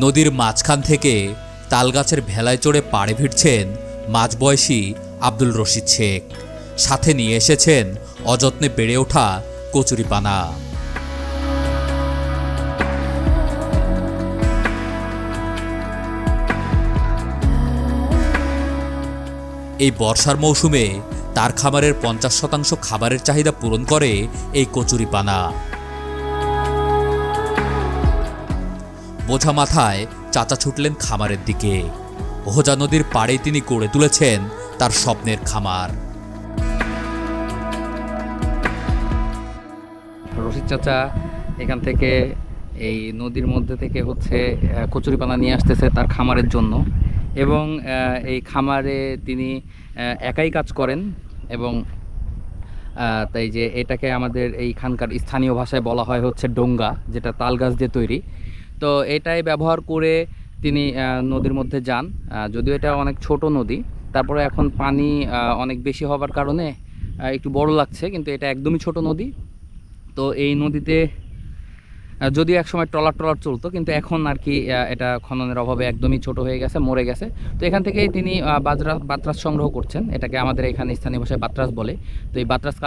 নদীর মাঝখান থেকে তালগাছের ভেলায় চড়ে পাড়ে ভিড়ছেন মাঝবয়সী আব্দুল রশিদ শেখ। সাথে নিয়ে এসেছেন অযত্নে বেড়ে ওঠা কচুরিপানা। এই বর্ষার মৌসুমে তার খামারের 50% খাবারের চাহিদা পূরণ করে এই কচুরিপানা। বোঝা মাথায় চাচা ছুটলেন খামারের দিকে। ওহজা নদীর পাড়ে তিনি গড়ে তুলেছেন তার স্বপ্নের খামার। রশিদ চাচা এখান থেকে এই নদীর মধ্যে থেকে কচুরিপানা নিয়ে আসতেছে তার খামারের জন্য, এবং এই খামারে তিনি একাই কাজ করেন। এবং তাই যে এটাকে আমাদের এইখানকার স্থানীয় ভাষায় বলা হয় ডোঙ্গা, যেটা তাল গাছ দিয়ে তৈরি। তো এটাই ব্যবহার করে তিনি নদীর মধ্যে যান। যদিও এটা অনেক ছোট নদী, তারপরে এখন পানি অনেক বেশি হওয়ার কারণে একটু বড় লাগছে, কিন্তু এটা একদমই ছোট নদী। তো এই নদীতে যদিও একসময় ট্রলার চলতো, কিন্তু এখন আর কি এটা খননের অভাবে একদমই ছোট হয়ে গেছে, মরে গেছে। তো এখান থেকেই তিনি বাতরাস সংগ্রহ করছেন। এটাকে আমাদের এখানে স্থানীয় ভাষায় বাতরাস বলে। তো এই বাতরাস